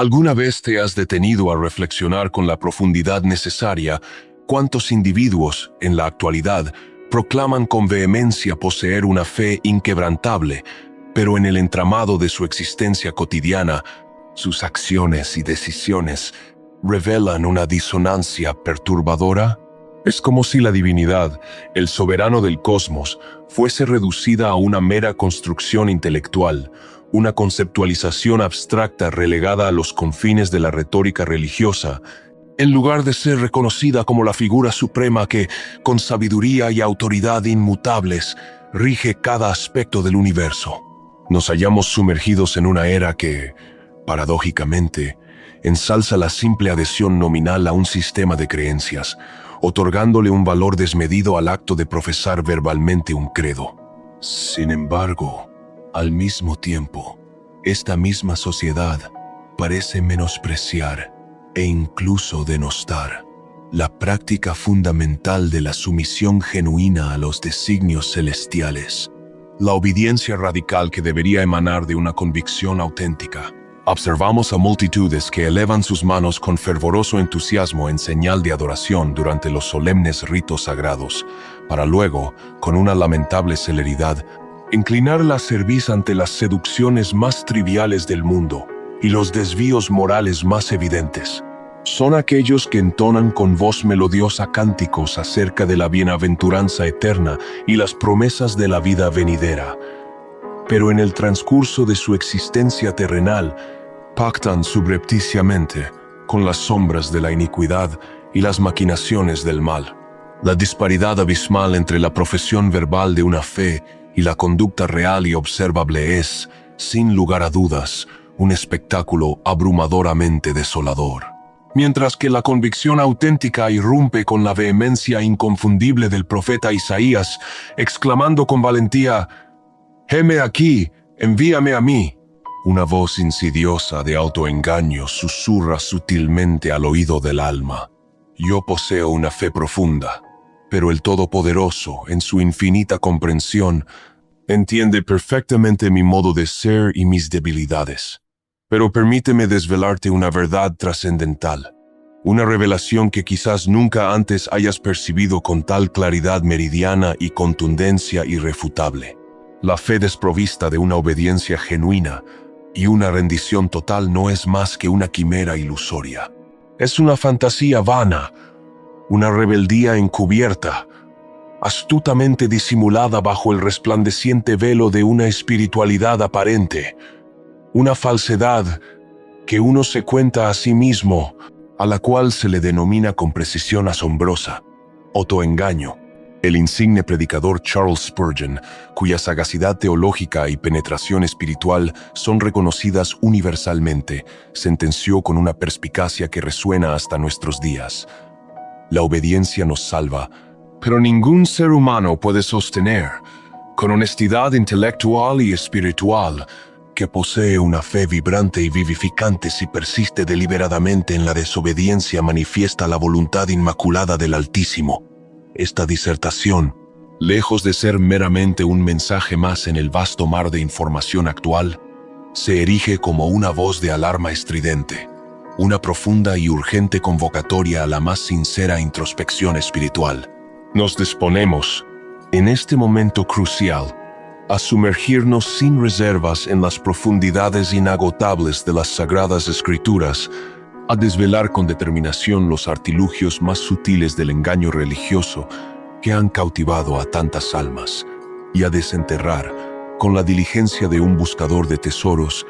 ¿Alguna vez te has detenido a reflexionar con la profundidad necesaria cuántos individuos, en la actualidad, proclaman con vehemencia poseer una fe inquebrantable, pero en el entramado de su existencia cotidiana, sus acciones y decisiones revelan una disonancia perturbadora? Es como si la divinidad, el soberano del cosmos, fuese reducida a una mera construcción intelectual, una conceptualización abstracta relegada a los confines de la retórica religiosa, en lugar de ser reconocida como la figura suprema que, con sabiduría y autoridad inmutables, rige cada aspecto del universo. Nos hallamos sumergidos en una era que, paradójicamente, ensalza la simple adhesión nominal a un sistema de creencias, otorgándole un valor desmedido al acto de profesar verbalmente un credo. Sin embargo, al mismo tiempo, esta misma sociedad parece menospreciar e incluso denostar la práctica fundamental de la sumisión genuina a los designios celestiales, la obediencia radical que debería emanar de una convicción auténtica. Observamos a multitudes que elevan sus manos con fervoroso entusiasmo en señal de adoración durante los solemnes ritos sagrados, para luego, con una lamentable celeridad, inclinar la cerviz ante las seducciones más triviales del mundo y los desvíos morales más evidentes. Son aquellos que entonan con voz melodiosa cánticos acerca de la bienaventuranza eterna y las promesas de la vida venidera, pero en el transcurso de su existencia terrenal, pactan subrepticiamente con las sombras de la iniquidad y las maquinaciones del mal. La disparidad abismal entre la profesión verbal de una fe y la conducta real y observable es, sin lugar a dudas, un espectáculo abrumadoramente desolador. Mientras que la convicción auténtica irrumpe con la vehemencia inconfundible del profeta Isaías, exclamando con valentía: «Heme aquí, envíame a mí». Una voz insidiosa de autoengaño susurra sutilmente al oído del alma: «Yo poseo una fe profunda, pero el Todopoderoso, en su infinita comprensión, entiende perfectamente mi modo de ser y mis debilidades. Pero permíteme desvelarte una verdad trascendental, una revelación que quizás nunca antes hayas percibido con tal claridad meridiana y contundencia irrefutable. La fe desprovista de una obediencia genuina y una rendición total no es más que una quimera ilusoria. Es una fantasía vana, una rebeldía encubierta, astutamente disimulada bajo el resplandeciente velo de una espiritualidad aparente, una falsedad que uno se cuenta a sí mismo, a la cual se le denomina con precisión asombrosa autoengaño. El insigne predicador Charles Spurgeon, cuya sagacidad teológica y penetración espiritual son reconocidas universalmente, sentenció con una perspicacia que resuena hasta nuestros días: «La obediencia nos salva, pero ningún ser humano puede sostener, con honestidad intelectual y espiritual, que posee una fe vibrante y vivificante si persiste deliberadamente en la desobediencia manifiesta la voluntad inmaculada del Altísimo». Esta disertación, lejos de ser meramente un mensaje más en el vasto mar de información actual, se erige como una voz de alarma estridente, una profunda y urgente convocatoria a la más sincera introspección espiritual. Nos disponemos, en este momento crucial, a sumergirnos sin reservas en las profundidades inagotables de las Sagradas Escrituras, a desvelar con determinación los artilugios más sutiles del engaño religioso que han cautivado a tantas almas, y a desenterrar, con la diligencia de un buscador de tesoros,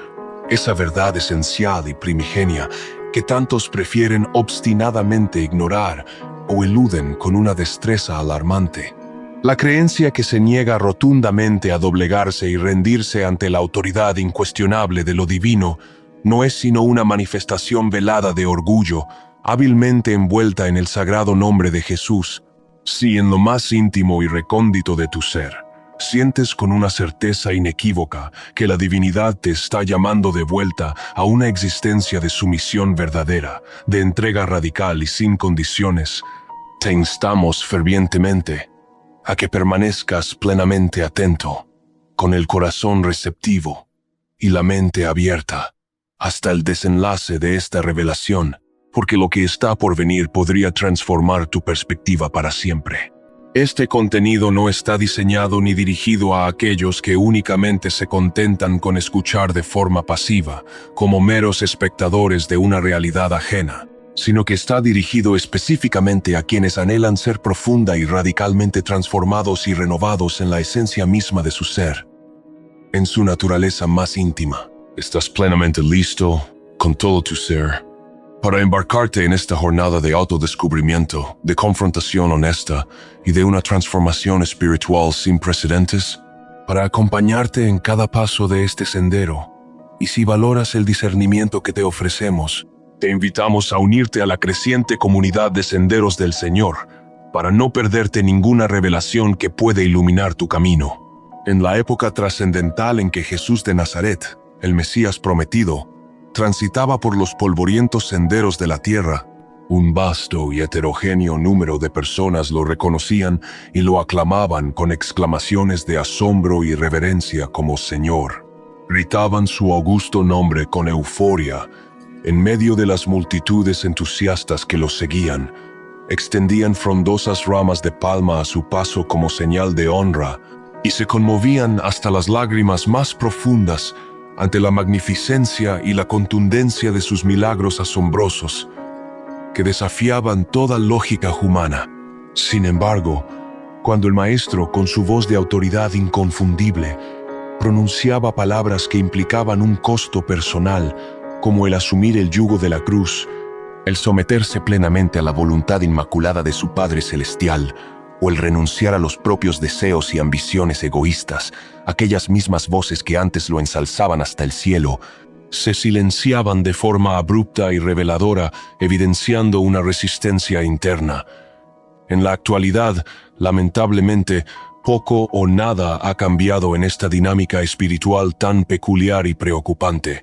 esa verdad esencial y primigenia que tantos prefieren obstinadamente ignorar o eluden con una destreza alarmante. La creencia que se niega rotundamente a doblegarse y rendirse ante la autoridad incuestionable de lo divino no es sino una manifestación velada de orgullo, hábilmente envuelta en el sagrado nombre de Jesús. Si en lo más íntimo y recóndito de tu ser sientes con una certeza inequívoca que la divinidad te está llamando de vuelta a una existencia de sumisión verdadera, de entrega radical y sin condiciones, te instamos fervientemente a que permanezcas plenamente atento, con el corazón receptivo y la mente abierta hasta el desenlace de esta revelación, porque lo que está por venir podría transformar tu perspectiva para siempre. Este contenido no está diseñado ni dirigido a aquellos que únicamente se contentan con escuchar de forma pasiva, como meros espectadores de una realidad ajena, sino que está dirigido específicamente a quienes anhelan ser profunda y radicalmente transformados y renovados en la esencia misma de su ser, en su naturaleza más íntima. ¿Estás plenamente listo, con todo tu ser, para embarcarte en esta jornada de autodescubrimiento, de confrontación honesta y de una transformación espiritual sin precedentes? Para acompañarte en cada paso de este sendero, y si valoras el discernimiento que te ofrecemos, te invitamos a unirte a la creciente comunidad de Senderos del Señor, para no perderte ninguna revelación que puede iluminar tu camino. En la época trascendental en que Jesús de Nazaret, el Mesías prometido, transitaba por los polvorientos senderos de la tierra, un vasto y heterogéneo número de personas lo reconocían y lo aclamaban con exclamaciones de asombro y reverencia como Señor. Gritaban su augusto nombre con euforia en medio de las multitudes entusiastas que lo seguían. Extendían frondosas ramas de palma a su paso como señal de honra y se conmovían hasta las lágrimas más profundas ante la magnificencia y la contundencia de sus milagros asombrosos, que desafiaban toda lógica humana. Sin embargo, cuando el Maestro, con su voz de autoridad inconfundible, pronunciaba palabras que implicaban un costo personal, como el asumir el yugo de la cruz, el someterse plenamente a la voluntad inmaculada de su Padre Celestial, o el renunciar a los propios deseos y ambiciones egoístas, aquellas mismas voces que antes lo ensalzaban hasta el cielo, se silenciaban de forma abrupta y reveladora, evidenciando una resistencia interna. En la actualidad, lamentablemente, poco o nada ha cambiado en esta dinámica espiritual tan peculiar y preocupante.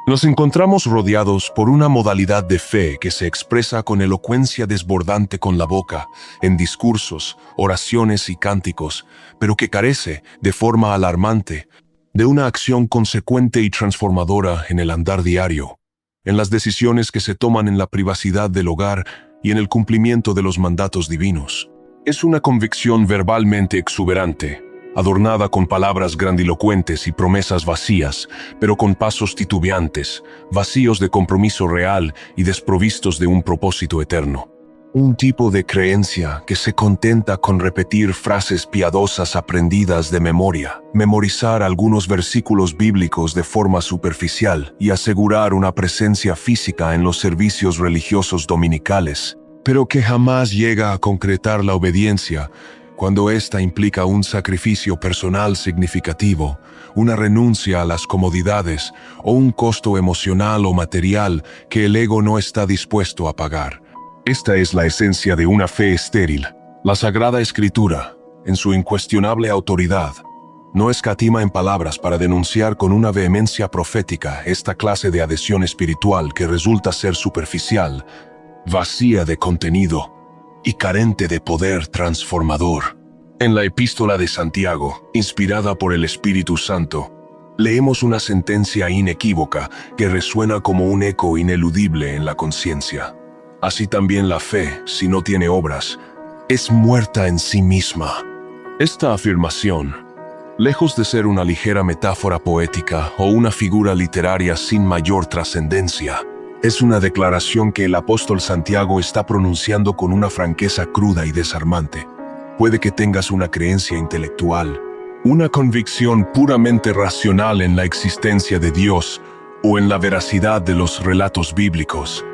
Nos encontramos rodeados por una modalidad de fe que se expresa con elocuencia desbordante con la boca, en discursos, oraciones y cánticos, pero que carece, de forma alarmante, de una acción consecuente y transformadora en el andar diario, en las decisiones que se toman en la privacidad del hogar y en el cumplimiento de los mandatos divinos. Es una convicción verbalmente exuberante, adornada con palabras grandilocuentes y promesas vacías, pero con pasos titubeantes, vacíos de compromiso real y desprovistos de un propósito eterno. Un tipo de creencia que se contenta con repetir frases piadosas aprendidas de memoria, memorizar algunos versículos bíblicos de forma superficial y asegurar una presencia física en los servicios religiosos dominicales, pero que jamás llega a concretar la obediencia cuando ésta implica un sacrificio personal significativo, una renuncia a las comodidades o un costo emocional o material que el ego no está dispuesto a pagar. Esta es la esencia de una fe estéril. La Sagrada Escritura, en su incuestionable autoridad, no escatima en palabras para denunciar con una vehemencia profética esta clase de adhesión espiritual que resulta ser superficial, vacía de contenido y carente de poder transformador. En la Epístola de Santiago, inspirada por el Espíritu Santo, leemos una sentencia inequívoca que resuena como un eco ineludible en la conciencia. Así también la fe, si no tiene obras, es muerta en sí misma. Esta afirmación, lejos de ser una ligera metáfora poética o una figura literaria sin mayor trascendencia, es una declaración que el apóstol Santiago está pronunciando con una franqueza cruda y desarmante. Puede que tengas una creencia intelectual, una convicción puramente racional en la existencia de Dios o en la veracidad de los relatos bíblicos,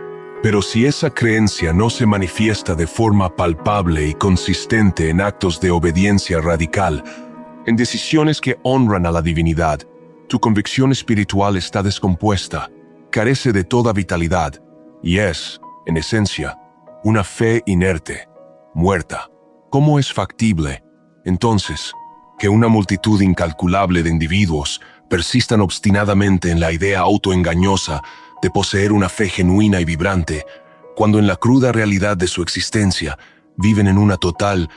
pero si esa creencia no se manifiesta de forma palpable y consistente en actos de obediencia radical, en decisiones que honran a la divinidad, tu convicción espiritual está descompuesta, carece de toda vitalidad y es, en esencia, una fe inerte, muerta. ¿Cómo es factible, entonces, que una multitud incalculable de individuos persistan obstinadamente en la idea autoengañosa de poseer una fe genuina y vibrante, cuando en la cruda realidad de su existencia viven en una total,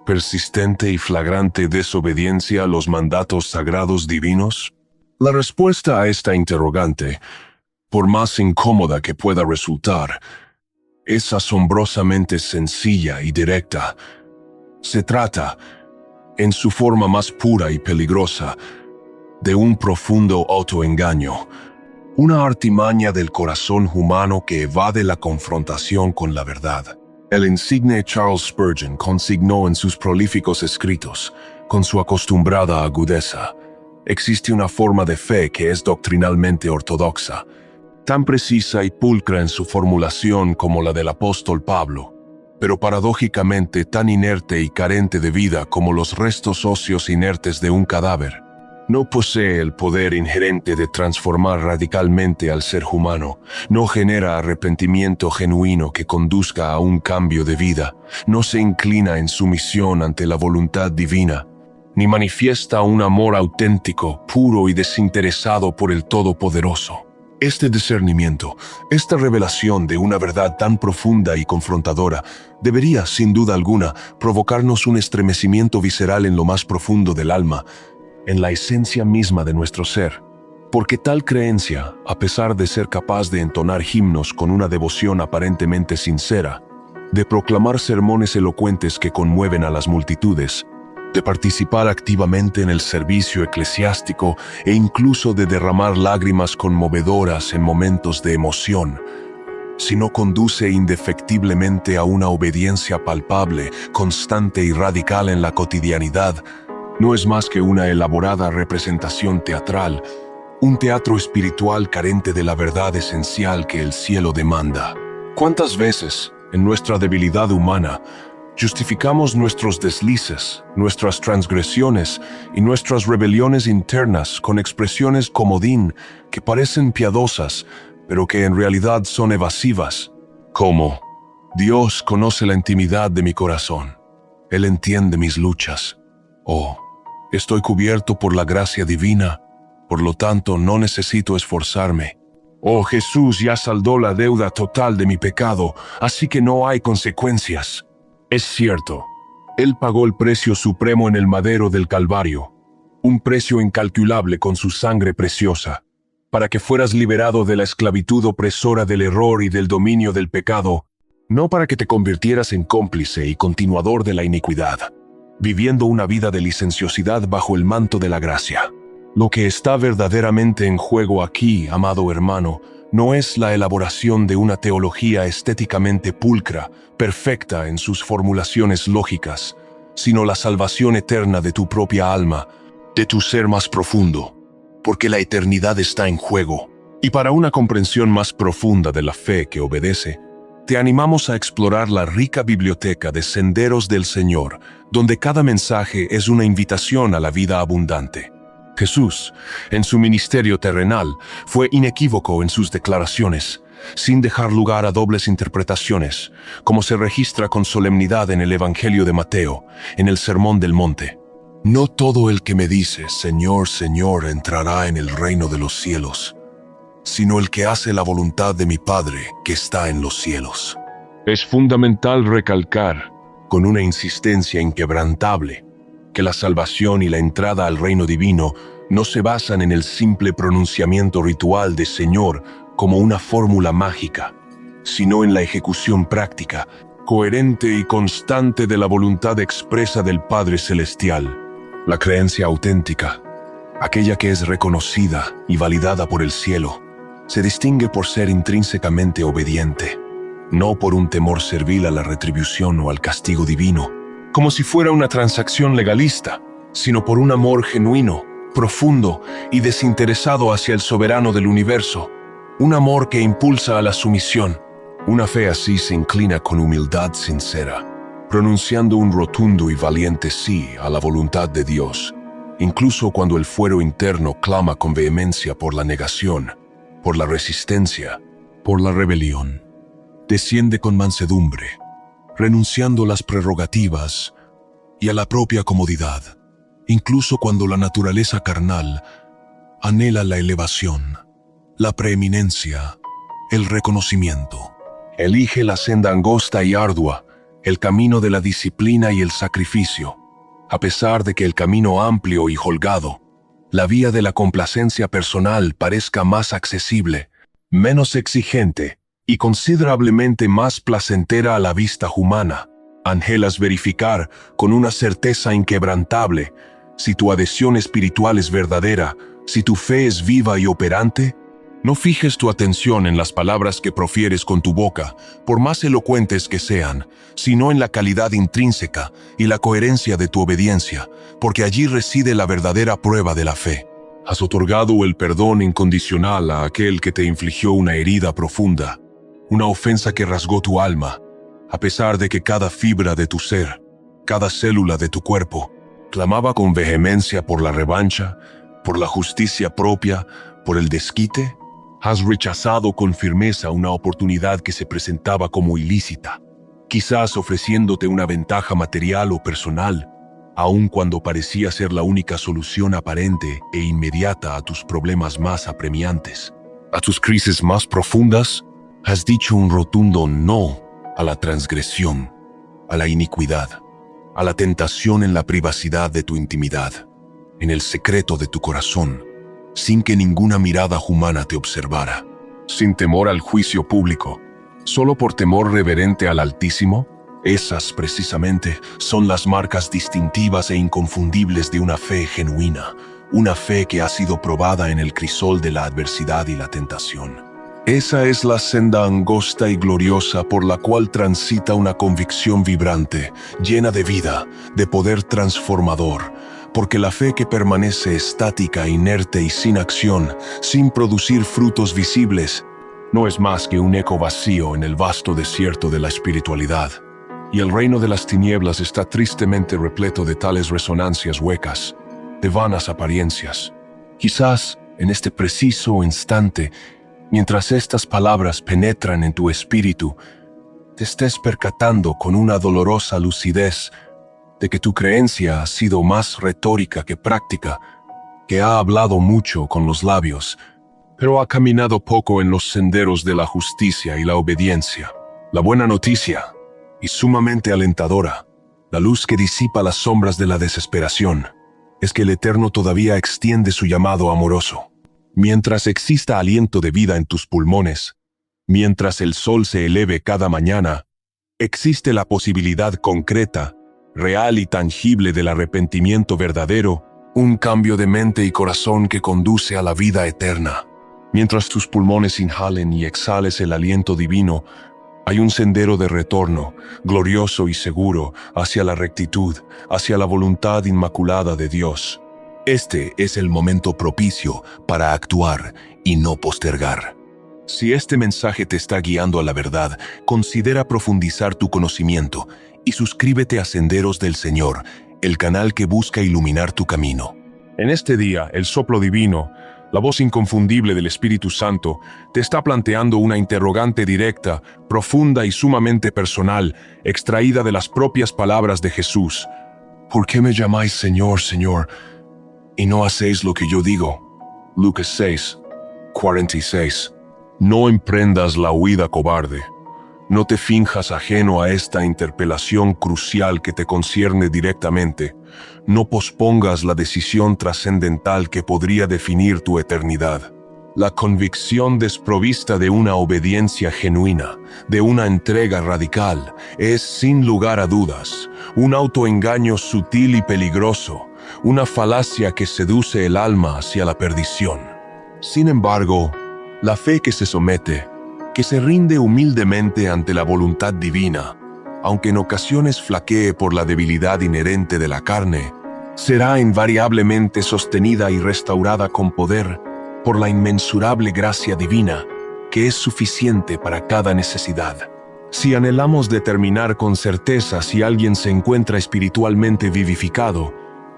persistente y flagrante desobediencia a los mandatos sagrados divinos? La respuesta a esta interrogante por más incómoda que pueda resultar, es asombrosamente sencilla y directa. Se trata, en su forma más pura y peligrosa, de un profundo autoengaño, una artimaña del corazón humano que evade la confrontación con la verdad. El insigne Charles Spurgeon consignó en sus prolíficos escritos, con su acostumbrada agudeza: existe una forma de fe que es doctrinalmente ortodoxa, tan precisa y pulcra en su formulación como la del apóstol Pablo, pero paradójicamente tan inerte y carente de vida como los restos óseos inertes de un cadáver. No posee el poder inherente de transformar radicalmente al ser humano, no genera arrepentimiento genuino que conduzca a un cambio de vida, no se inclina en sumisión ante la voluntad divina, ni manifiesta un amor auténtico, puro y desinteresado por el Todopoderoso. Este discernimiento, esta revelación de una verdad tan profunda y confrontadora, debería, sin duda alguna, provocarnos un estremecimiento visceral en lo más profundo del alma, en la esencia misma de nuestro ser, porque tal creencia, a pesar de ser capaz de entonar himnos con una devoción aparentemente sincera, de proclamar sermones elocuentes que conmueven a las multitudes, de participar activamente en el servicio eclesiástico e incluso de derramar lágrimas conmovedoras en momentos de emoción, si no conduce indefectiblemente a una obediencia palpable, constante y radical en la cotidianidad, no es más que una elaborada representación teatral, un teatro espiritual carente de la verdad esencial que el cielo demanda. ¿Cuántas veces, en nuestra debilidad humana, justificamos nuestros deslices, nuestras transgresiones y nuestras rebeliones internas con expresiones comodín que parecen piadosas, pero que en realidad son evasivas? Como: Dios conoce la intimidad de mi corazón, Él entiende mis luchas. O: estoy cubierto por la gracia divina, por lo tanto no necesito esforzarme. Oh, Jesús ya saldó la deuda total de mi pecado, así que no hay consecuencias. Es cierto, Él pagó el precio supremo en el madero del Calvario, un precio incalculable con su sangre preciosa, para que fueras liberado de la esclavitud opresora del error y del dominio del pecado, no para que te convirtieras en cómplice y continuador de la iniquidad, viviendo una vida de licenciosidad bajo el manto de la gracia. Lo que está verdaderamente en juego aquí, amado hermano, no es la elaboración de una teología estéticamente pulcra, perfecta en sus formulaciones lógicas, sino la salvación eterna de tu propia alma, de tu ser más profundo, porque la eternidad está en juego. Y para una comprensión más profunda de la fe que obedece, te animamos a explorar la rica biblioteca de Senderos del Señor, donde cada mensaje es una invitación a la vida abundante. Jesús, en su ministerio terrenal, fue inequívoco en sus declaraciones, sin dejar lugar a dobles interpretaciones, como se registra con solemnidad en el Evangelio de Mateo, en el Sermón del Monte. No todo el que me dice, Señor, Señor, entrará en el reino de los cielos, sino el que hace la voluntad de mi Padre que está en los cielos. Es fundamental recalcar, con una insistencia inquebrantable, que la salvación y la entrada al reino divino no se basan en el simple pronunciamiento ritual de Señor como una fórmula mágica, sino en la ejecución práctica, coherente y constante de la voluntad expresa del Padre Celestial. La creencia auténtica, aquella que es reconocida y validada por el cielo, se distingue por ser intrínsecamente obediente, no por un temor servil a la retribución o al castigo divino, como si fuera una transacción legalista, sino por un amor genuino, profundo y desinteresado hacia el soberano del universo, un amor que impulsa a la sumisión. Una fe así se inclina con humildad sincera, pronunciando un rotundo y valiente sí a la voluntad de Dios, incluso cuando el fuero interno clama con vehemencia por la negación, por la resistencia, por la rebelión. Desciende con mansedumbre, renunciando a las prerrogativas y a la propia comodidad, incluso cuando la naturaleza carnal anhela la elevación, la preeminencia, el reconocimiento. Elige la senda angosta y ardua, el camino de la disciplina y el sacrificio, a pesar de que el camino amplio y holgado, la vía de la complacencia personal, parezca más accesible. menos exigente y considerablemente más placentera a la vista humana. Anhelas verificar con una certeza inquebrantable si tu adhesión espiritual es verdadera, si tu fe es viva y operante. No fijes tu atención en las palabras que profieres con tu boca, por más elocuentes que sean, sino en la calidad intrínseca y la coherencia de tu obediencia, porque allí reside la verdadera prueba de la fe. Has otorgado el perdón incondicional a aquel que te infligió una herida profunda, una ofensa que rasgó tu alma, a pesar de que cada fibra de tu ser, cada célula de tu cuerpo, clamaba con vehemencia por la revancha, por la justicia propia, por el desquite. Has rechazado con firmeza una oportunidad que se presentaba como ilícita, quizás ofreciéndote una ventaja material o personal, aun cuando parecía ser la única solución aparente e inmediata a tus problemas más apremiantes. A tus crisis más profundas, has dicho un rotundo no a la transgresión, a la iniquidad, a la tentación en la privacidad de tu intimidad, en el secreto de tu corazón, sin que ninguna mirada humana te observara, sin temor al juicio público, solo por temor reverente al Altísimo. Esas, precisamente, son las marcas distintivas e inconfundibles de una fe genuina, una fe que ha sido probada en el crisol de la adversidad y la tentación. Esa es la senda angosta y gloriosa por la cual transita una convicción vibrante, llena de vida, de poder transformador, porque la fe que permanece estática, inerte y sin acción, sin producir frutos visibles, no es más que un eco vacío en el vasto desierto de la espiritualidad. Y el reino de las tinieblas está tristemente repleto de tales resonancias huecas, de vanas apariencias. Quizás, en este preciso instante, mientras estas palabras penetran en tu espíritu, te estés percatando con una dolorosa lucidez de que tu creencia ha sido más retórica que práctica, que ha hablado mucho con los labios, pero ha caminado poco en los senderos de la justicia y la obediencia. La buena noticia, y sumamente alentadora, la luz que disipa las sombras de la desesperación, es que el Eterno todavía extiende su llamado amoroso. Mientras exista aliento de vida en tus pulmones, mientras el sol se eleve cada mañana, existe la posibilidad concreta, real y tangible del arrepentimiento verdadero, un cambio de mente y corazón que conduce a la vida eterna. Mientras tus pulmones inhalen y exhales el aliento divino, hay un sendero de retorno, glorioso y seguro, hacia la rectitud, hacia la voluntad inmaculada de Dios. Este es el momento propicio para actuar y no postergar. Si este mensaje te está guiando a la verdad, considera profundizar tu conocimiento y suscríbete a Senderos del Señor, el canal que busca iluminar tu camino. En este día, el soplo divino, la voz inconfundible del Espíritu Santo, te está planteando una interrogante directa, profunda y sumamente personal, extraída de las propias palabras de Jesús. ¿Por qué me llamáis Señor, Señor, y no hacéis lo que yo digo? Lucas 6, 46. No emprendas la huida cobarde. No te finjas ajeno a esta interpelación crucial que te concierne directamente. No pospongas la decisión trascendental que podría definir tu eternidad. La convicción desprovista de una obediencia genuina, de una entrega radical, es, sin lugar a dudas, un autoengaño sutil y peligroso, una falacia que seduce el alma hacia la perdición. Sin embargo, la fe que se somete, que se rinde humildemente ante la voluntad divina, aunque en ocasiones flaquee por la debilidad inherente de la carne, será invariablemente sostenida y restaurada con poder por la inmensurable gracia divina, que es suficiente para cada necesidad. Si anhelamos determinar con certeza si alguien se encuentra espiritualmente vivificado,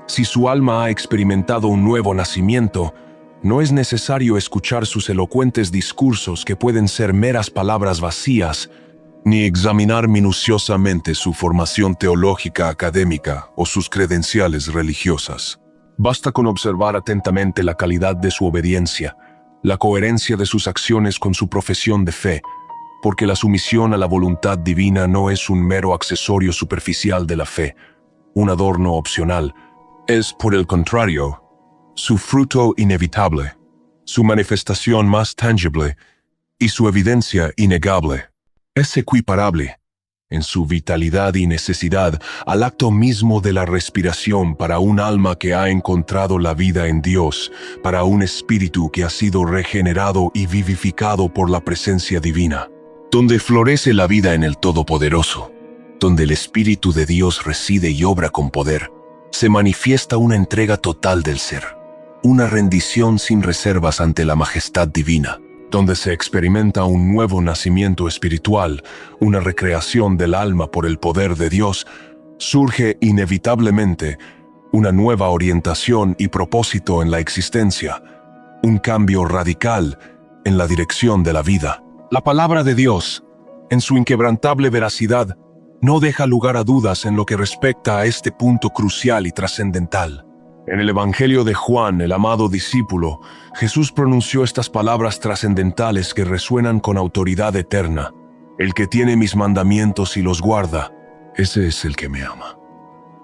si su alma ha experimentado un nuevo nacimiento, no es necesario escuchar sus elocuentes discursos que pueden ser meras palabras vacías, ni examinar minuciosamente su formación teológica académica o sus credenciales religiosas. Basta con observar atentamente la calidad de su obediencia, la coherencia de sus acciones con su profesión de fe, porque la sumisión a la voluntad divina no es un mero accesorio superficial de la fe, un adorno opcional. Es, por el contrario, su fruto inevitable, su manifestación más tangible y su evidencia innegable. Es equiparable, en su vitalidad y necesidad, al acto mismo de la respiración para un alma que ha encontrado la vida en Dios, para un espíritu que ha sido regenerado y vivificado por la presencia divina, donde florece la vida en el Todopoderoso, donde el Espíritu de Dios reside y obra con poder. Se manifiesta una entrega total del ser, una rendición sin reservas ante la majestad divina, donde se experimenta un nuevo nacimiento espiritual, una recreación del alma por el poder de Dios. Surge inevitablemente una nueva orientación y propósito en la existencia, un cambio radical en la dirección de la vida. La palabra de Dios, en su inquebrantable veracidad, no deja lugar a dudas en lo que respecta a este punto crucial y trascendental. En el Evangelio de Juan, el amado discípulo, Jesús pronunció estas palabras trascendentales que resuenan con autoridad eterna. El que tiene mis mandamientos y los guarda, ese es el que me ama.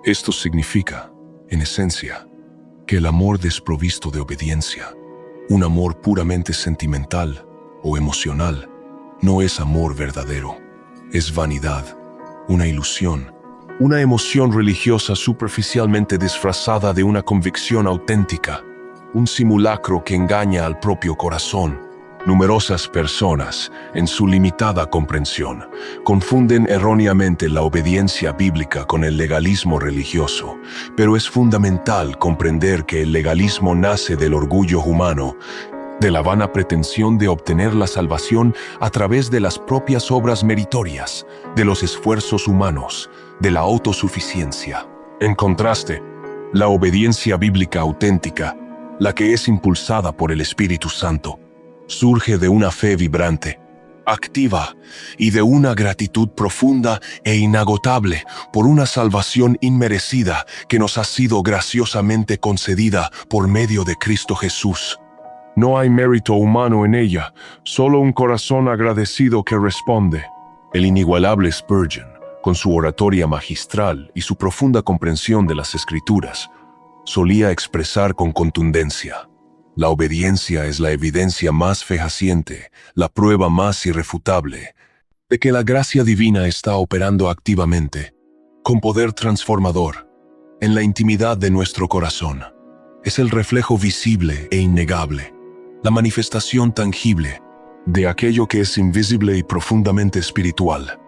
Esto significa, en esencia, que el amor desprovisto de obediencia, un amor puramente sentimental o emocional, no es amor verdadero, es vanidad, una ilusión, una emoción religiosa superficialmente disfrazada de una convicción auténtica, un simulacro que engaña al propio corazón. Numerosas personas, en su limitada comprensión, confunden erróneamente la obediencia bíblica con el legalismo religioso, pero es fundamental comprender que el legalismo nace del orgullo humano, de la vana pretensión de obtener la salvación a través de las propias obras meritorias, de los esfuerzos humanos, de la autosuficiencia. En contraste, la obediencia bíblica auténtica, la que es impulsada por el Espíritu Santo, surge de una fe vibrante, activa y de una gratitud profunda e inagotable por una salvación inmerecida que nos ha sido graciosamente concedida por medio de Cristo Jesús. No hay mérito humano en ella, solo un corazón agradecido que responde. El inigualable Spurgeon, con su oratoria magistral y su profunda comprensión de las Escrituras, solía expresar con contundencia: la obediencia es la evidencia más fehaciente, la prueba más irrefutable, de que la gracia divina está operando activamente, con poder transformador, en la intimidad de nuestro corazón. Es el reflejo visible e innegable, la manifestación tangible de aquello que es invisible y profundamente espiritual,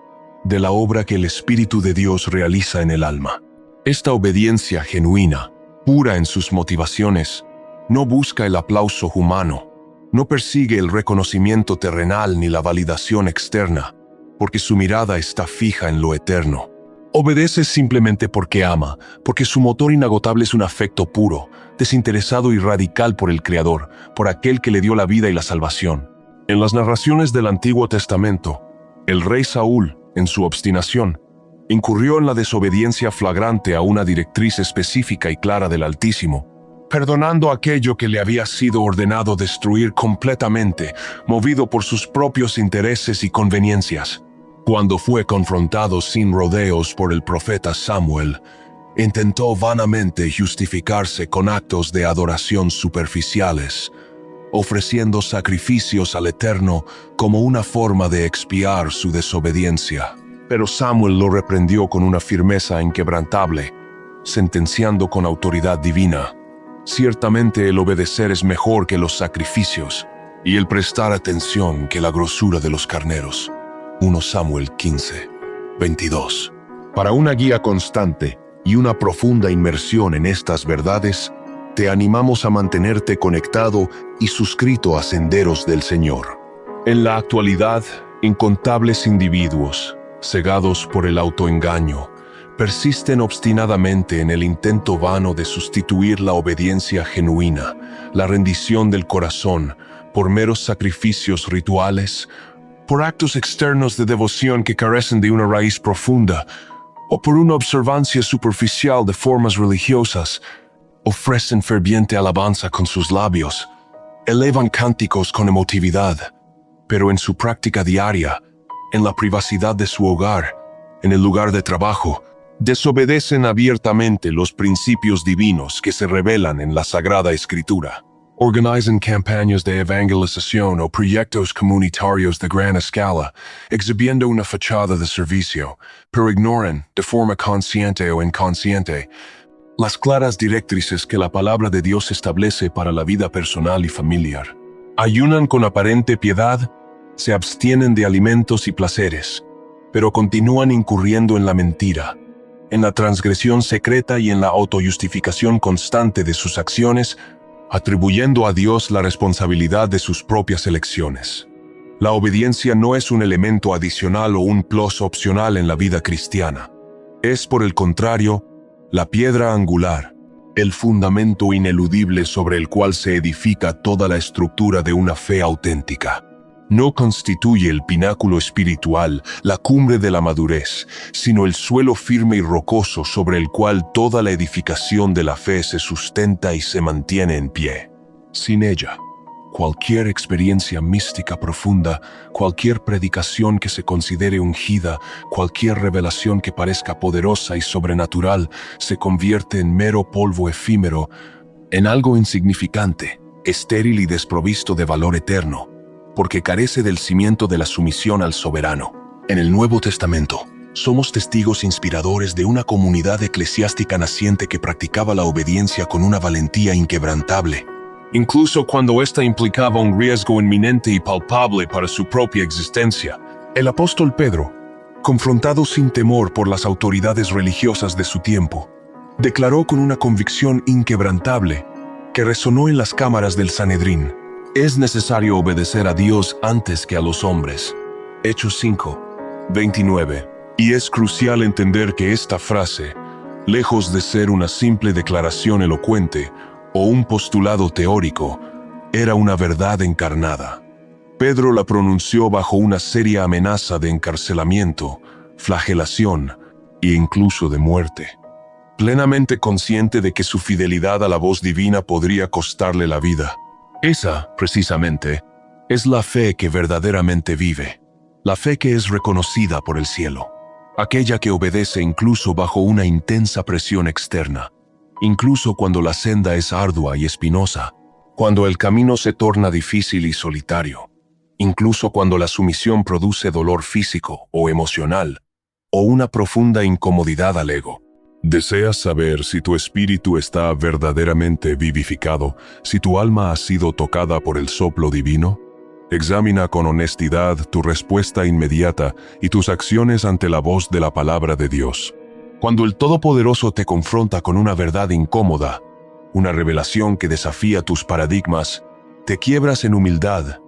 de la obra que el Espíritu de Dios realiza en el alma. Esta obediencia genuina, pura en sus motivaciones, no busca el aplauso humano, no persigue el reconocimiento terrenal ni la validación externa, porque su mirada está fija en lo eterno. Obedece simplemente porque ama, porque su motor inagotable es un afecto puro, desinteresado y radical por el Creador, por aquel que le dio la vida y la salvación. En las narraciones del Antiguo Testamento, el rey Saúl, en su obstinación, incurrió en la desobediencia flagrante a una directriz específica y clara del Altísimo, perdonando aquello que le había sido ordenado destruir completamente, movido por sus propios intereses y conveniencias. Cuando fue confrontado sin rodeos por el profeta Samuel, intentó vanamente justificarse con actos de adoración superficiales, ofreciendo sacrificios al Eterno como una forma de expiar su desobediencia. Pero Samuel lo reprendió con una firmeza inquebrantable, sentenciando con autoridad divina: ciertamente el obedecer es mejor que los sacrificios, y el prestar atención que la grosura de los carneros. 1 Samuel 15, 22. Para una guía constante y una profunda inmersión en estas verdades, te animamos a mantenerte conectado y suscrito a Senderos del Señor. En la actualidad, incontables individuos, cegados por el autoengaño, persisten obstinadamente en el intento vano de sustituir la obediencia genuina, la rendición del corazón, por meros sacrificios rituales, por actos externos de devoción que carecen de una raíz profunda, o por una observancia superficial de formas religiosas. Ofrecen ferviente alabanza con sus labios, elevan cánticos con emotividad, pero en su práctica diaria, en la privacidad de su hogar, en el lugar de trabajo, desobedecen abiertamente los principios divinos que se revelan en la Sagrada Escritura. Organizan campañas de evangelización o proyectos comunitarios de gran escala, exhibiendo una fachada de servicio, pero ignoran, de forma consciente o inconsciente, las claras directrices que la palabra de Dios establece para la vida personal y familiar. Ayunan con aparente piedad, se abstienen de alimentos y placeres, pero continúan incurriendo en la mentira, en la transgresión secreta y en la autojustificación constante de sus acciones, atribuyendo a Dios la responsabilidad de sus propias elecciones. La obediencia no es un elemento adicional o un plus opcional en la vida cristiana. Es, por el contrario, la piedra angular, el fundamento ineludible sobre el cual se edifica toda la estructura de una fe auténtica. No constituye el pináculo espiritual, la cumbre de la madurez, sino el suelo firme y rocoso sobre el cual toda la edificación de la fe se sustenta y se mantiene en pie. Sin ella, cualquier experiencia mística profunda, cualquier predicación que se considere ungida, cualquier revelación que parezca poderosa y sobrenatural, se convierte en mero polvo efímero, en algo insignificante, estéril y desprovisto de valor eterno, porque carece del cimiento de la sumisión al soberano. En el Nuevo Testamento, somos testigos inspiradores de una comunidad eclesiástica naciente que practicaba la obediencia con una valentía inquebrantable, incluso cuando ésta implicaba un riesgo inminente y palpable para su propia existencia. El apóstol Pedro, confrontado sin temor por las autoridades religiosas de su tiempo, declaró con una convicción inquebrantable que resonó en las cámaras del Sanedrín: es necesario obedecer a Dios antes que a los hombres. Hechos 5, 29. Y es crucial entender que esta frase, lejos de ser una simple declaración elocuente o un postulado teórico, era una verdad encarnada. Pedro la pronunció bajo una seria amenaza de encarcelamiento, flagelación e incluso de muerte. Plenamente consciente de que su fidelidad a la voz divina podría costarle la vida. Esa, precisamente, es la fe que verdaderamente vive, la fe que es reconocida por el cielo, aquella que obedece incluso bajo una intensa presión externa, incluso cuando la senda es ardua y espinosa, cuando el camino se torna difícil y solitario, incluso cuando la sumisión produce dolor físico o emocional, o una profunda incomodidad al ego. ¿Deseas saber si tu espíritu está verdaderamente vivificado, si tu alma ha sido tocada por el soplo divino? Examina con honestidad tu respuesta inmediata y tus acciones ante la voz de la palabra de Dios. Cuando el Todopoderoso te confronta con una verdad incómoda, una revelación que desafía tus paradigmas, te quiebras en humildad,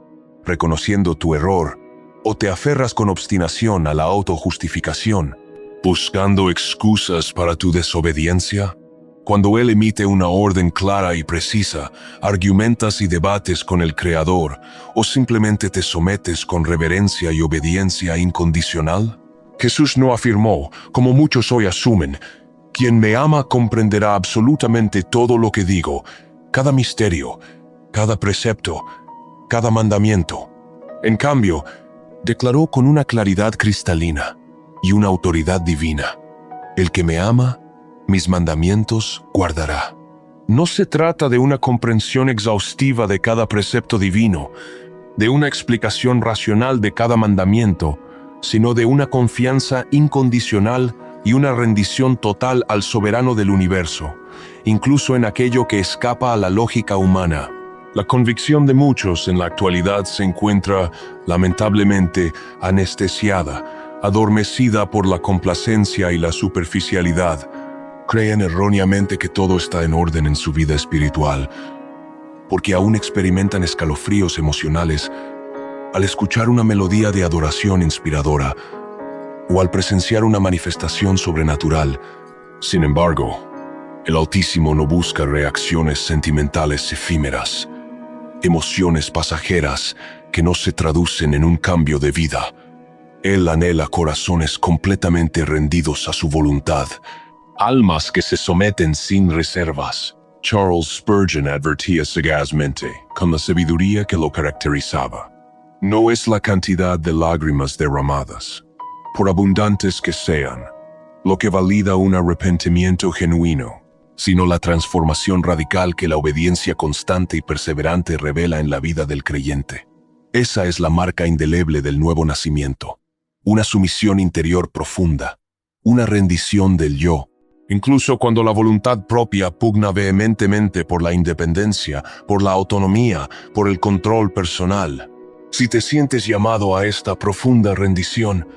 reconociendo tu error, o te aferras con obstinación a la autojustificación, buscando excusas para tu desobediencia. Cuando Él emite una orden clara y precisa, argumentas y debates con el Creador, o simplemente te sometes con reverencia y obediencia incondicional. Jesús no afirmó, como muchos hoy asumen: quien me ama comprenderá absolutamente todo lo que digo, cada misterio, cada precepto, cada mandamiento. En cambio, declaró con una claridad cristalina y una autoridad divina: el que me ama, mis mandamientos guardará. No se trata de una comprensión exhaustiva de cada precepto divino, de una explicación racional de cada mandamiento, sino de una confianza incondicional y una rendición total al soberano del universo, incluso en aquello que escapa a la lógica humana. La convicción de muchos en la actualidad se encuentra, lamentablemente, anestesiada, adormecida por la complacencia y la superficialidad. Creen erróneamente que todo está en orden en su vida espiritual, porque aún experimentan escalofríos emocionales al escuchar una melodía de adoración inspiradora o al presenciar una manifestación sobrenatural. Sin embargo, el Altísimo no busca reacciones sentimentales efímeras, emociones pasajeras que no se traducen en un cambio de vida. Él anhela corazones completamente rendidos a su voluntad, almas que se someten sin reservas. Charles Spurgeon advertía sagazmente, con la sabiduría que lo caracterizaba: no es la cantidad de lágrimas derramadas, por abundantes que sean, lo que valida un arrepentimiento genuino, sino la transformación radical que la obediencia constante y perseverante revela en la vida del creyente. Esa es la marca indeleble del nuevo nacimiento. Una sumisión interior profunda, una rendición del yo, incluso cuando la voluntad propia pugna vehementemente por la independencia, por la autonomía, por el control personal. Si te sientes llamado a esta profunda rendición,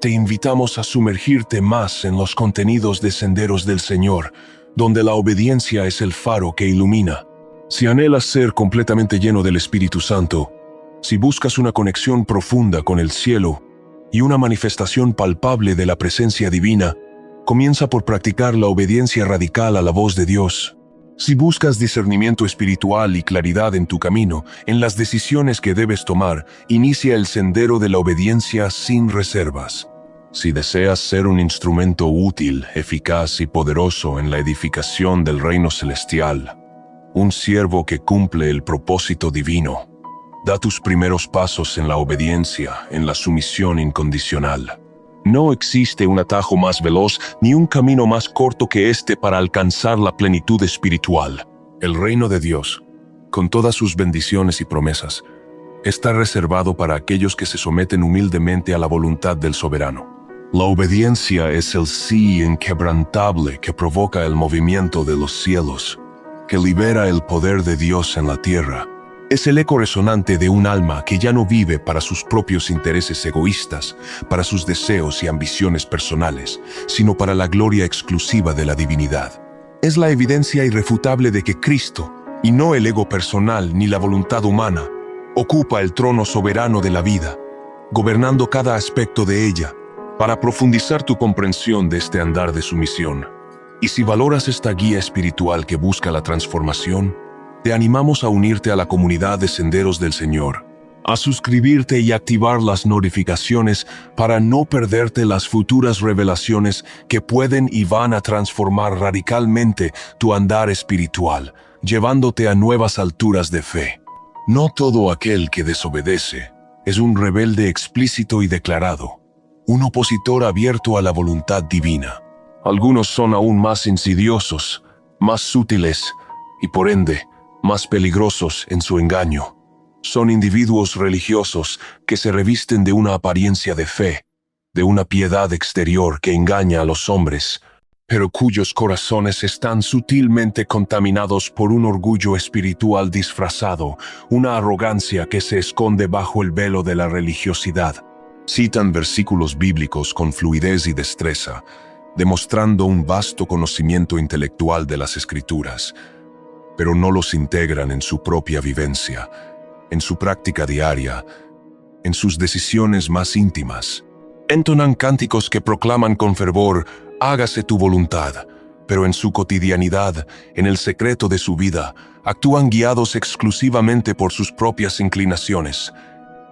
te invitamos a sumergirte más en los contenidos de Senderos del Señor, donde la obediencia es el faro que ilumina. Si anhelas ser completamente lleno del Espíritu Santo, si buscas una conexión profunda con el cielo y una manifestación palpable de la presencia divina, comienza por practicar la obediencia radical a la voz de Dios. Si buscas discernimiento espiritual y claridad en tu camino, en las decisiones que debes tomar, inicia el sendero de la obediencia sin reservas. Si deseas ser un instrumento útil, eficaz y poderoso en la edificación del reino celestial, un siervo que cumple el propósito divino, da tus primeros pasos en la obediencia, en la sumisión incondicional. No existe un atajo más veloz ni un camino más corto que este para alcanzar la plenitud espiritual. El reino de Dios, con todas sus bendiciones y promesas, está reservado para aquellos que se someten humildemente a la voluntad del soberano. La obediencia es el sí inquebrantable que provoca el movimiento de los cielos, que libera el poder de Dios en la tierra. Es el eco resonante de un alma que ya no vive para sus propios intereses egoístas, para sus deseos y ambiciones personales, sino para la gloria exclusiva de la divinidad. Es la evidencia irrefutable de que Cristo, y no el ego personal ni la voluntad humana, ocupa el trono soberano de la vida, gobernando cada aspecto de ella. Para profundizar tu comprensión de este andar de sumisión, y si valoras esta guía espiritual que busca la transformación, te animamos a unirte a la comunidad de Senderos del Señor, a suscribirte y activar las notificaciones para no perderte las futuras revelaciones que pueden y van a transformar radicalmente tu andar espiritual, llevándote a nuevas alturas de fe. No todo aquel que desobedece es un rebelde explícito y declarado, un opositor abierto a la voluntad divina. Algunos son aún más insidiosos, más sutiles y por ende, más peligrosos en su engaño. Son individuos religiosos que se revisten de una apariencia de fe, de una piedad exterior que engaña a los hombres, pero cuyos corazones están sutilmente contaminados por un orgullo espiritual disfrazado, una arrogancia que se esconde bajo el velo de la religiosidad. Citan versículos bíblicos con fluidez y destreza, demostrando un vasto conocimiento intelectual de las Escrituras, pero no los integran en su propia vivencia, en su práctica diaria, en sus decisiones más íntimas. Entonan cánticos que proclaman con fervor, hágase tu voluntad, pero en su cotidianidad, en el secreto de su vida, actúan guiados exclusivamente por sus propias inclinaciones,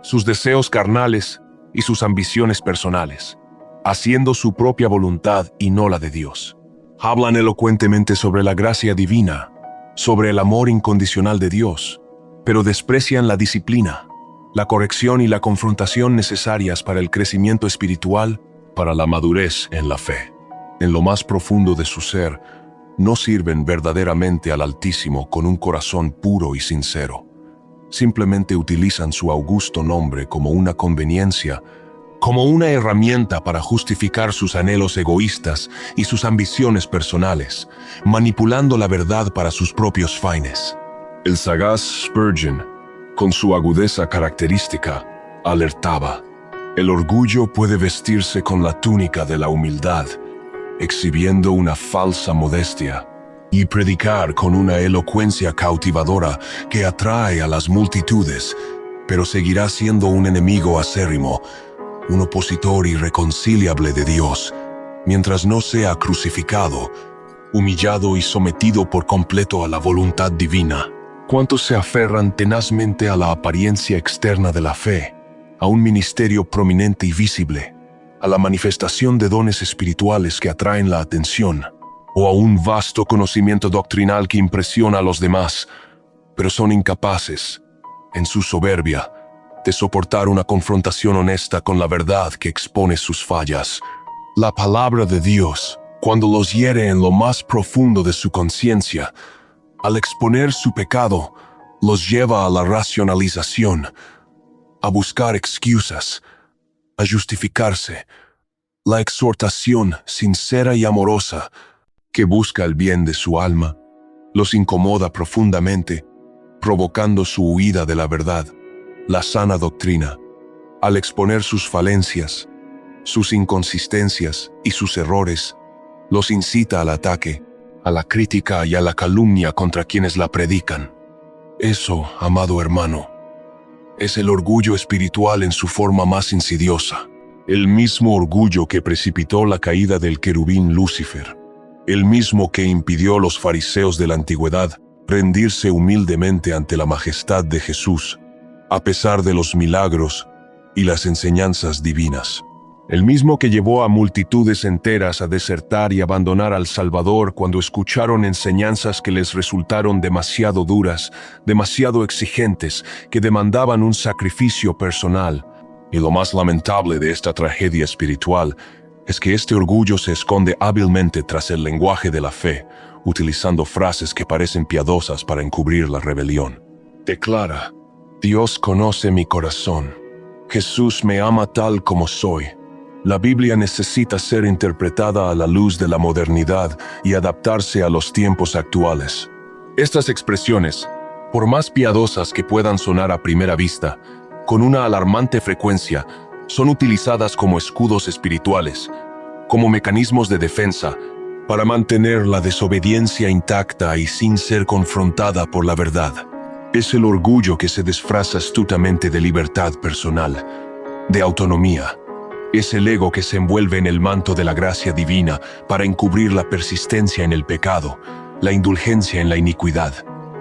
sus deseos carnales y sus ambiciones personales, haciendo su propia voluntad y no la de Dios. Hablan elocuentemente sobre la gracia divina, sobre el amor incondicional de Dios, pero desprecian la disciplina, la corrección y la confrontación necesarias para el crecimiento espiritual, para la madurez en la fe. En lo más profundo de su ser, no sirven verdaderamente al Altísimo con un corazón puro y sincero. Simplemente utilizan su augusto nombre como una conveniencia, como una herramienta para justificar sus anhelos egoístas y sus ambiciones personales, manipulando la verdad para sus propios fines. El sagaz Spurgeon, con su agudeza característica, alertaba: el orgullo puede vestirse con la túnica de la humildad, exhibiendo una falsa modestia, y predicar con una elocuencia cautivadora que atrae a las multitudes, pero seguirá siendo un enemigo acérrimo, un opositor irreconciliable de Dios, mientras no sea crucificado, humillado y sometido por completo a la voluntad divina. ¿Cuántos se aferran tenazmente a la apariencia externa de la fe, a un ministerio prominente y visible, a la manifestación de dones espirituales que atraen la atención, o a un vasto conocimiento doctrinal que impresiona a los demás, pero son incapaces, en su soberbia, de soportar una confrontación honesta con la verdad que expone sus fallas? La palabra de Dios, cuando los hiere en lo más profundo de su conciencia, al exponer su pecado, los lleva a la racionalización, a buscar excusas, a justificarse. La exhortación sincera y amorosa que busca el bien de su alma los incomoda profundamente, provocando su huida de la verdad, la sana doctrina. Al exponer sus falencias, sus inconsistencias y sus errores, los incita al ataque, a la crítica y a la calumnia contra quienes la predican. Eso, amado hermano, es el orgullo espiritual en su forma más insidiosa. El mismo orgullo que precipitó la caída del querubín Lucifer. El mismo que impidió a los fariseos de la antigüedad rendirse humildemente ante la majestad de Jesús, a pesar de los milagros y las enseñanzas divinas. El mismo que llevó a multitudes enteras a desertar y abandonar al Salvador cuando escucharon enseñanzas que les resultaron demasiado duras, demasiado exigentes, que demandaban un sacrificio personal. Y lo más lamentable de esta tragedia espiritual es que este orgullo se esconde hábilmente tras el lenguaje de la fe, utilizando frases que parecen piadosas para encubrir la rebelión. Declara: Dios conoce mi corazón. Jesús me ama tal como soy. La Biblia necesita ser interpretada a la luz de la modernidad y adaptarse a los tiempos actuales. Estas expresiones, por más piadosas que puedan sonar a primera vista, con una alarmante frecuencia, son utilizadas como escudos espirituales, como mecanismos de defensa, para mantener la desobediencia intacta y sin ser confrontada por la verdad. Es el orgullo que se disfraza astutamente de libertad personal, de autonomía. Es el ego que se envuelve en el manto de la gracia divina para encubrir la persistencia en el pecado, la indulgencia en la iniquidad.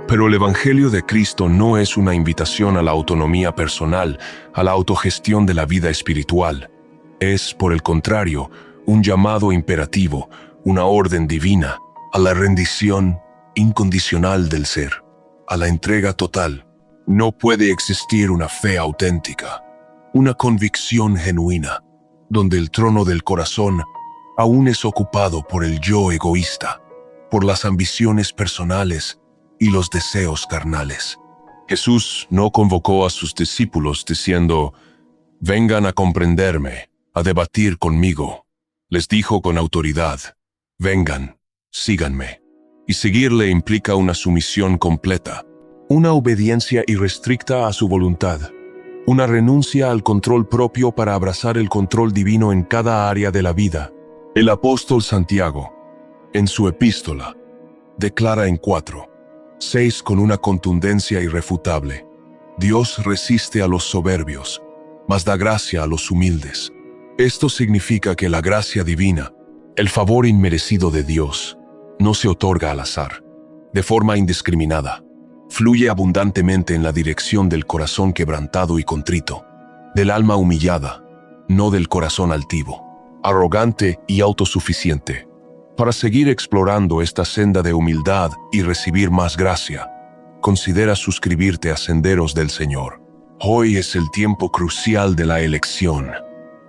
Pero el Evangelio de Cristo no es una invitación a la autonomía personal, a la autogestión de la vida espiritual. Es, por el contrario, un llamado imperativo, una orden divina, a la rendición incondicional del ser, a la entrega total. No puede existir una fe auténtica, una convicción genuina, donde el trono del corazón aún es ocupado por el yo egoísta, por las ambiciones personales y los deseos carnales. Jesús no convocó a sus discípulos diciendo: vengan a comprenderme, a debatir conmigo. Les dijo con autoridad: vengan, síganme. Y seguirle implica una sumisión completa, una obediencia irrestricta a su voluntad, una renuncia al control propio para abrazar el control divino en cada área de la vida. El apóstol Santiago, en su epístola, declara en 4:6 con una contundencia irrefutable: Dios resiste a los soberbios, mas da gracia a los humildes. Esto significa que la gracia divina, el favor inmerecido de Dios, no se otorga al azar, de forma indiscriminada. Fluye abundantemente en la dirección del corazón quebrantado y contrito, del alma humillada, no del corazón altivo, arrogante y autosuficiente. Para seguir explorando esta senda de humildad y recibir más gracia, considera suscribirte a Senderos del Señor. Hoy es el tiempo crucial de la elección,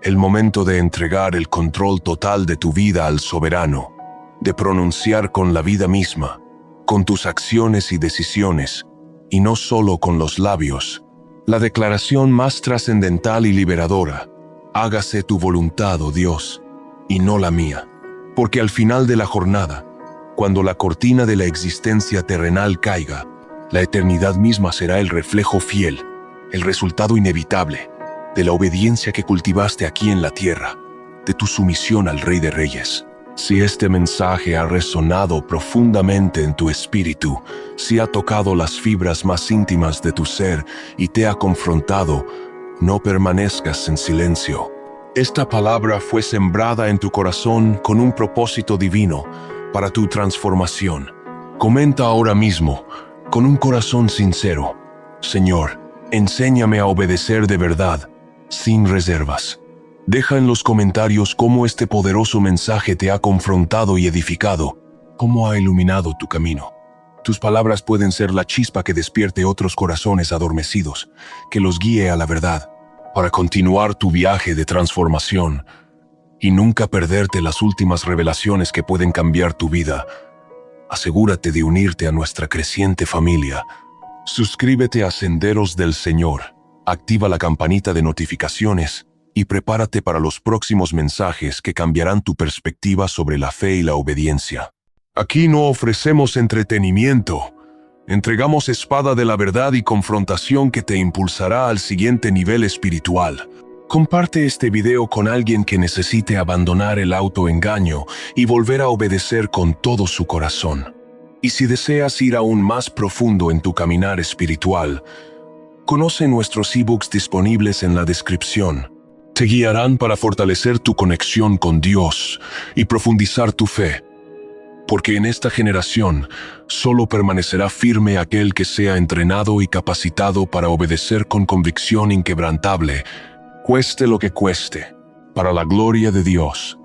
el momento de entregar el control total de tu vida al soberano, de pronunciar con la vida misma, con tus acciones y decisiones, y no solo con los labios, la declaración más trascendental y liberadora: hágase tu voluntad, oh Dios, y no la mía. Porque al final de la jornada, cuando la cortina de la existencia terrenal caiga, la eternidad misma será el reflejo fiel, el resultado inevitable, de la obediencia que cultivaste aquí en la tierra, de tu sumisión al Rey de Reyes. Si este mensaje ha resonado profundamente en tu espíritu, si ha tocado las fibras más íntimas de tu ser y te ha confrontado, no permanezcas en silencio. Esta palabra fue sembrada en tu corazón con un propósito divino para tu transformación. Comenta ahora mismo, con un corazón sincero: Señor, enséñame a obedecer de verdad, sin reservas. Deja en los comentarios cómo este poderoso mensaje te ha confrontado y edificado, cómo ha iluminado tu camino. Tus palabras pueden ser la chispa que despierte otros corazones adormecidos, que los guíe a la verdad, para continuar tu viaje de transformación. y nunca perderte las últimas revelaciones que pueden cambiar tu vida, asegúrate de unirte a nuestra creciente familia. Suscríbete a Senderos del Señor, activa la campanita de notificaciones y prepárate para los próximos mensajes que cambiarán tu perspectiva sobre la fe y la obediencia. Aquí no ofrecemos entretenimiento. Entregamos espada de la verdad y confrontación que te impulsará al siguiente nivel espiritual. Comparte este video con alguien que necesite abandonar el autoengaño y volver a obedecer con todo su corazón. Y si deseas ir aún más profundo en tu caminar espiritual, conoce nuestros ebooks disponibles en la descripción. Te guiarán para fortalecer tu conexión con Dios y profundizar tu fe. Porque en esta generación solo permanecerá firme aquel que sea entrenado y capacitado para obedecer con convicción inquebrantable, cueste lo que cueste, para la gloria de Dios.